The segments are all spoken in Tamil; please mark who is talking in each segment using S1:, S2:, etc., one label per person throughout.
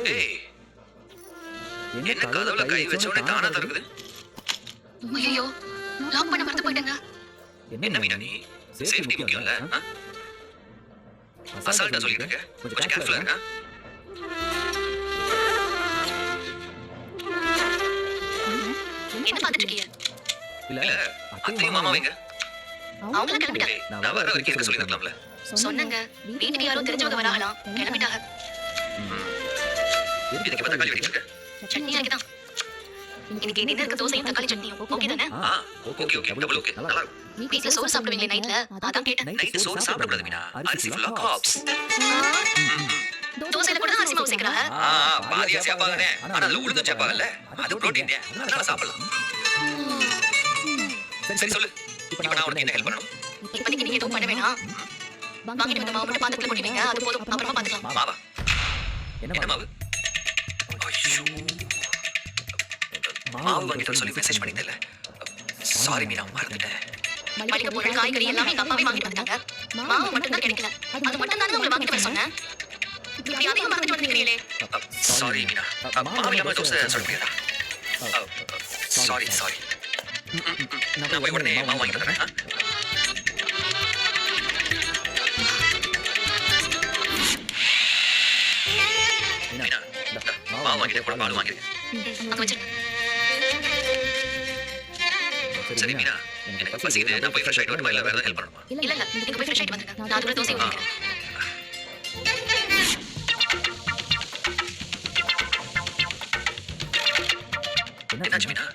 S1: ஏய் என்ன கதவுல கை வச்ச உடனே தானா திறக்குது?
S2: ஐயோ லாக் பண்ண மறந்து போயிட்டேங்க.
S1: என்ன மீனா நீ சேஃப்டி முக்கியம் இல்ல? அசால்ட்டா சொல்லிட்டு இருக்க. கொஞ்சம் கேர்ஃபுல்லா இருங்க.
S2: என்ன பாத்துட்டு இருக்கீங்க?
S1: இல்ல அத்தையும் மாமாவும் எங்க?
S2: அவங்கள கிளம்பிட்டாங்க.
S1: நான் வர வரைக்கும் இருக்க சொல்லிருக்கலாம்ல.
S2: சொன்னங்க வீட்டுக்கு யாரோ தெரிஞ்சவங்க வராங்களாம். கிளம்பிட்டாங்க.
S1: இதுக்கு இப்ப தக்காளி வெட்டிட்டு இருக்க.
S2: சட்னி அரைக்குதான். இன்னைக்கு டின்னருக்கு தோசையும் தக்காளி சட்னியும். ஓகே தானே?
S1: Okay double okay. நல்லா இருக்கு.
S2: வீட்ல சோறு சாப்பிடுவீங்களே நைட்ல, அதான் கேட்டேன்.
S1: நைட் சோறு சாப்பிட கூடாது மீனா. அரிசி ஃபுல்லா கார்ப்ஸ்.
S2: தோசையில கூட அரிசி மாவு சேர்க்கறாங்க.
S1: பாதியா சேப்பாங்கனே. ஆனா அதுல உளுந்து சேப்பாங்கல்ல. அது புரோட்டீன். அதனால சாப்பிடலாம். சரி சொல்லு. இப்போ நான் உனக்கு என்ன ஹெல்ப் பண்ணணும்?
S2: இப்போதைக்கு நீங்க எதுவும் பண்ண வேணாம். வாங்கிட்டு வந்த மாவு மட்டும் பாத்திரத்துல கொட்டிடுங்க. அது போதும். அப்புறமா பாத்துக்கலாம்.
S1: மாவா? என்ன மாவு? ஐயோ. மாவு வாங்கிட்டு சொல்லி மெசேஜ் பண்ணிட்டேன்ல. சாரி மீனா மறந்துட்டேன்.
S2: மளிகை பொருள் காய்கறி எல்லாமே எங்க அப்பாவே வாங்கிட்டு வந்துட்டாங்க. மாவு மட்டும் தான் கிடைக்கல. அது மட்டும் தான் உங்களை வாங்கிட்டு வர சொன்னேன். இப்படி அதிகம் மறந்துட்டு வந்துக்கிறீங்களே.
S1: சாரி மீனா. மாவு இல்லாம தோசை சொல்ல முடியாதா? சாரி. நான் போய் உடனே மாவு வாங்கிட்டு வரேன். மீனா மாவு வாங்கிட்டு கூட பால் வாங்கிடுங்க.
S2: அங்க வச்சிருங்க.
S1: சரி மீனா எனக்கு பசிக்குது. நான் போய் ஃப்ரெஷ் ஆயிட்டு வரணுமா இல்ல வேற ஏதாவது ஹெல்ப் பண்ணணுமா?
S2: இல்ல நீங்க போய் ஃப்ரெஷ் ஆயிட்டு வந்துங்க. நான் அதுக்குள்ள தோசை ஊத்திக்கிறேன்.
S1: என்னாச்சு மீனா?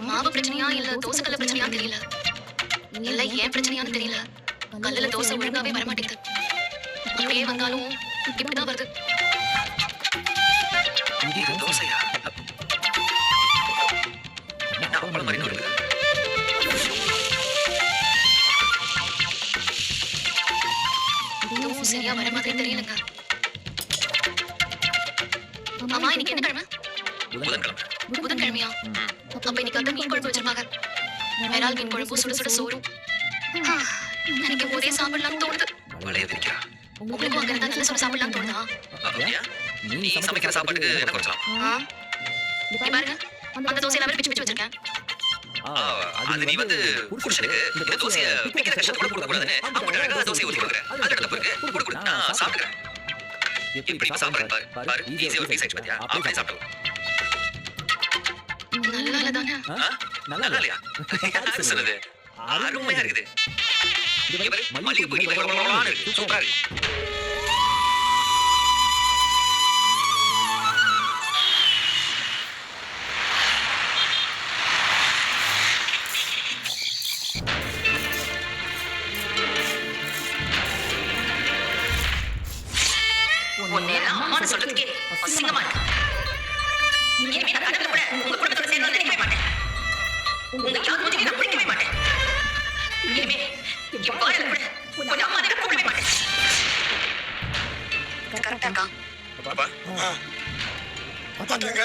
S2: மாவு பிரச்சனையா இல்ல தோசை கல்ல பிரச்சனையா தெரியல. இல்ல ஏன் பிரச்சனையான்னு தெரியல. கல்லுல தோசை ஒழுங்காவே வர மாட்டேங்குது. அப்படியே வந்தாலும் இப்படிதான் வருது.
S1: இது தோசையா? என்ன அப்பளம் மாதிரி வருது?
S2: இதுவும் சரியா வர மாதிரி தெரியலங்க. ஆமா இன்னைக்கு என்ன கிழமை?
S1: புதன்கிழமை.
S2: புதன்கிழமையா? அப்ப இன்னைக்கு வந்து மீன் குழம்பு வச்சிருப்பாங்க. விரால் மீன் குழம்பு சுட சுட சோறும். நினைக்கும் போதே சாப்பிடலாம்னு தோணுது.
S1: வளைய விரிக்கிறா.
S2: உங்களுக்கும் அங்க இருந்தா நல்ல சுட சாப்பிடலாம்னு தோணுதா?
S1: அப்படியா? நீ சமைக்கிற சாப்பாட்டுக்கு என்ன குறைச்சலாம்?
S2: இங்க பாருங்க அந்த தோசையில அவர் பிச்சு வச்சிருக்கேன்.
S1: அது நீ வந்து புருஷனுக்கு இந்த தோசையை பிக்கிற கஷ்டத்தை கூட கொடுக்க கூடாதுன்னு அவங்க அழகா தோசையை ஊத்தி கொடுக்குற. அது இடத்துல போயிருக்கு கொடு நான் சாப்பிடுறேன். எப்படி சாப்பிடுறேன் பாரு. ஈஸியா ஒரு பீஸ் ஆயிடுச்சு பாத்தியா? அப்படியே சாப்பிடலாம்.
S2: நல்லா இல்லதானே?
S1: நல்லா இல்லையா? யாரு சொன்னது? அருமையா இருக்குது. மல்லிகைப்பூ நீ வளவளவளன்னு இருக்கு. சூப்பரா இருக்கு.
S2: உன்னை அம்மான்னு சொல்றதுக்கே அசிங்கமா இருக்கு. இனிமே நான் கனவுல கூட உங்க குடும்பத்தோட சேர்ந்து நினைக்கவே மாட்டேன். உங்க யார் மூஞ்சிலையும் நான் பிடிக்கவே மாட்டேன். இனிமே என் வாயில கூட உங்க அம்மா நான் கூப்பிடவே மாட்டேன். கரெக்டா இருக்கா?
S1: பாப்பா
S3: பார்த்தாங்க